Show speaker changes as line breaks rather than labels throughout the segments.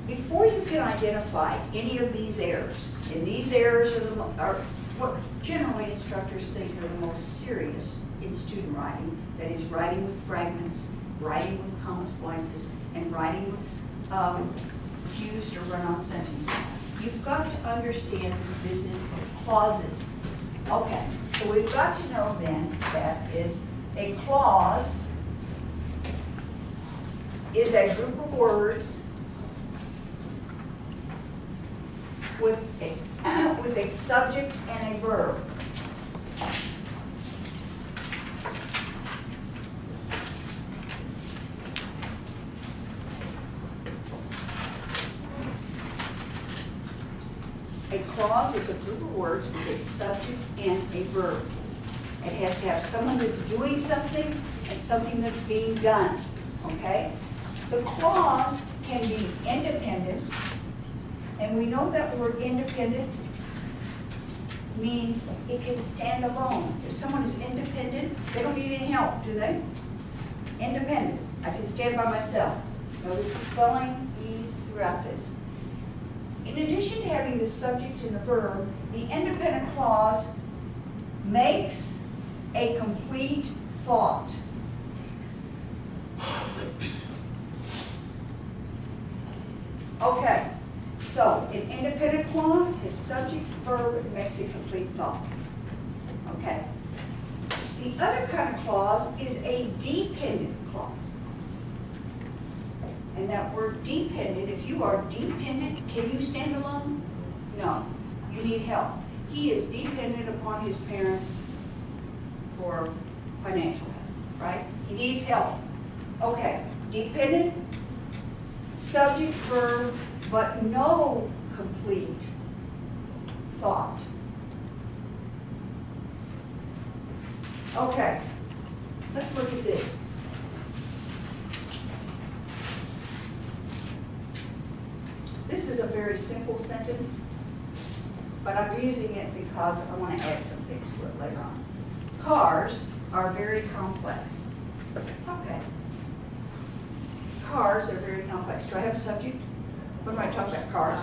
before you can identify any of these errors, and these errors are what generally instructors think are the most serious in student writing, that is writing with fragments, writing with comma splices, and writing with fused or run-on sentences. You've got to understand this business of clauses. Okay, so we've got to know then that is a clause is a group of words with a subject and a verb. A clause is a group of words with a subject and a verb. It has to have someone that's doing something and something that's being done, okay? The clause can be independent, and we know that the word independent means it can stand alone. If someone is independent, they don't need any help, do they? Independent. I can stand by myself. Notice the spelling, ease throughout this. In addition to having the subject and the verb, the independent clause makes a complete thought. Okay, so an independent clause is subject, verb, and makes a complete thought. Okay. The other kind of clause is a dependent clause. And that word dependent, if you are dependent, can you stand alone? No, you need help. He is dependent upon his parents for financial help, right? He needs help. Okay, dependent, subject, verb, but no complete thought. Okay, let's look at this. This is a very simple sentence, but I'm using it because I want to add some things to it later on. Cars are very complex. Okay. Cars are very complex. Do I have a subject? What am I talking about? Cars.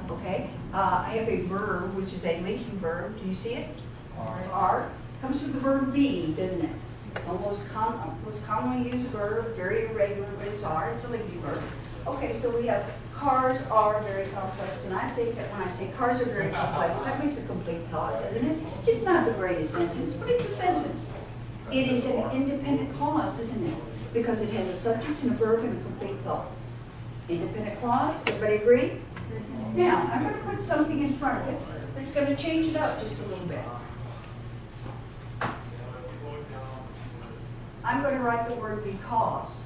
Okay. I have a verb, which is a linking verb. Do you see it? Are. Comes from the verb be, doesn't it? Most commonly used verb, very irregular, but it's are. It's a linking verb. Okay, so we have cars are very complex, and I think that when I say cars are very complex, that makes a complete thought, doesn't it? It's not the greatest sentence, but it's a sentence. It is an independent clause, isn't it? Because it has a subject and a verb and a complete thought. Independent clause, everybody agree? Now, I'm going to put something in front of it that's going to change it up just a little bit. I'm going to write the word because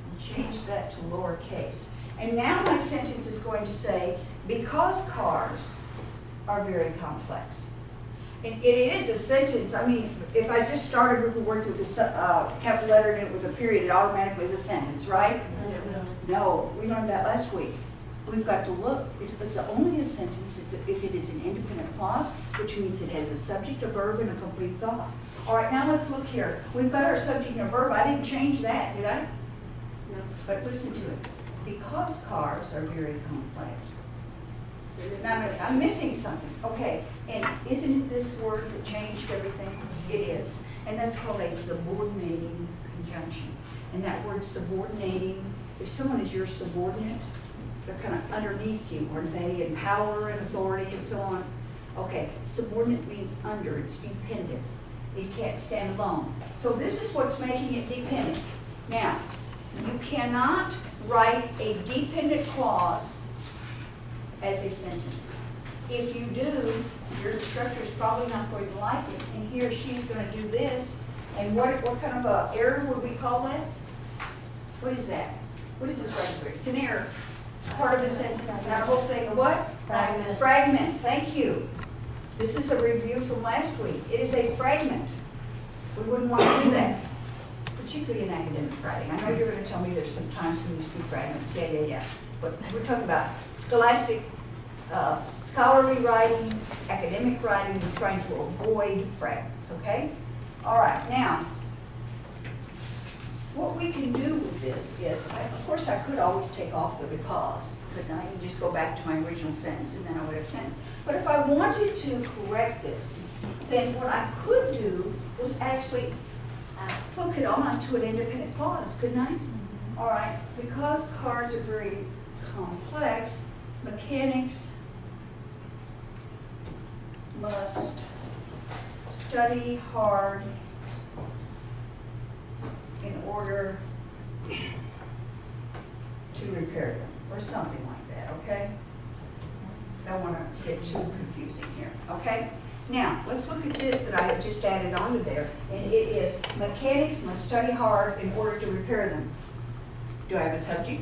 and change that to lowercase. And now my sentence is going to say, because cars are very complex. And it is a sentence. I mean, if I just start a group of words with a capital letter in it with a period, it automatically is a sentence, right? No, we learned that last week. We've got to look. It's only a sentence if it is an independent clause, which means it has a subject, a verb, and a complete thought. All right, now let's look here. We've got our subject and a verb. I didn't change that, did I? No. But listen to it. Because cars are very complex. Now, I'm missing something. Okay, and isn't it this word that changed everything? It is. And that's called a subordinating conjunction. And that word subordinating, if someone is your subordinate, they're kind of underneath you, aren't they? In power and authority and so on. Okay, subordinate means under, it's dependent. It can't stand alone. So this is what's making it dependent. Now, you cannot write a dependent clause as a sentence. If you do, your instructor is probably not going to like it, and he or she's going to do this. And what kind of an error would we call that? What is that? What is this right here? It's an error. It's part of a sentence, not a whole thing. A what?
Fragment.
Fragment. Thank you. This is a review from last week. It is a fragment. We wouldn't want to do that, particularly in academic writing. I know you're going to tell me there's some times when you see fragments. Yeah. But we're talking about scholastic, scholarly writing, academic writing. We're trying to avoid fragments, okay? All right, now, what we can do with this is, of course I could always take off the because, couldn't I? And just go back to my original sentence and then I would have sentence. But if I wanted to correct this, then what I could do was actually hook it on to an independent clause, couldn't I? All right, because cars are very complex, mechanics must study hard in order to repair them, or something like that, okay? Don't want to get too confusing here, okay? Now, let's look at this that I have just added onto there, and it is mechanics must study hard in order to repair them. Do I have a subject?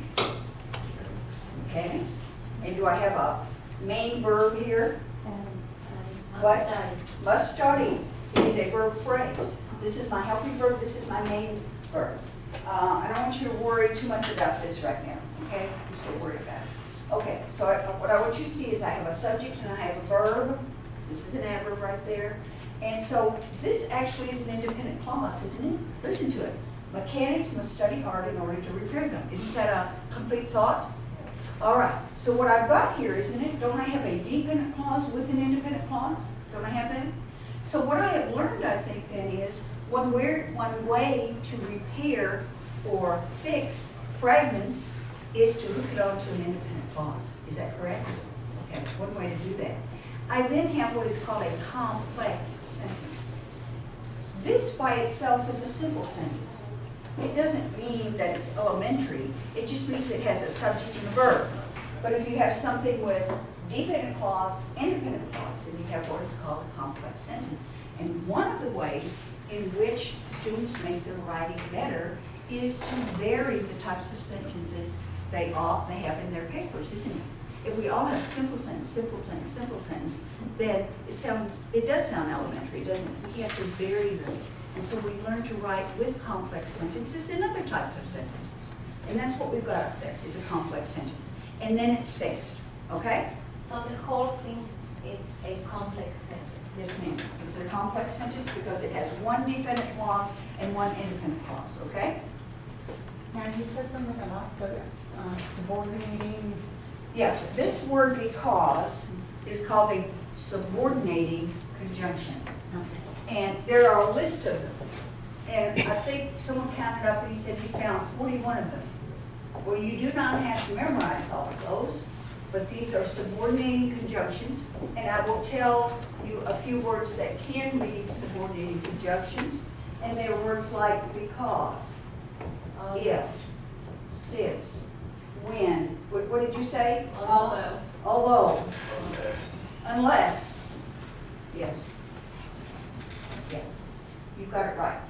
Mechanics. And do I have a main verb here? What? Must study. It is a verb phrase. This is my helping verb, this is my main verb. I don't want you to worry too much about this right now, okay? Just don't worry about it. Okay, so what I want you to see is I have a subject and I have a verb. This is an adverb right there. And so this actually is an independent clause, isn't it? Listen to it. Mechanics must study hard in order to repair them. Isn't that a complete thought? All right, so what I've got here, isn't it? Don't I have a dependent clause with an independent clause? Don't I have that? So what I have learned, I think, then is one way to repair or fix fragments is to hook it onto an independent clause. Is that correct? Okay, one way to do that. I then have what is called a complex sentence. This by itself is a simple sentence. It doesn't mean that it's elementary. It just means it has a subject and a verb. But if you have something with dependent clause, independent clause, then you have what is called a complex sentence. And one of the ways in which students make their writing better is to vary the types of sentences they have in their papers, isn't it? If we all have simple sentence, simple sentence, simple sentence, then it does sound elementary, doesn't it? We have to vary them. And so we learn to write with complex sentences and other types of sentences. And that's what we've got up there, is a complex sentence. And then it's fixed, okay?
So the whole thing is a complex sentence.
Yes, ma'am. It's a complex sentence because it has one dependent clause and one independent clause, okay?
Now, you said something about the subordinating.
Yeah, this word because is called a subordinating conjunction. And there are a list of them. And I think someone counted up and he said he found 41 of them. Well, you do not have to memorize all of those, but these are subordinating conjunctions. And I will tell you a few words that can be subordinating conjunctions. And they are words like because, if, since, when. What did you say?
Although.
Although. Unless. Yes. Yes. You got it right.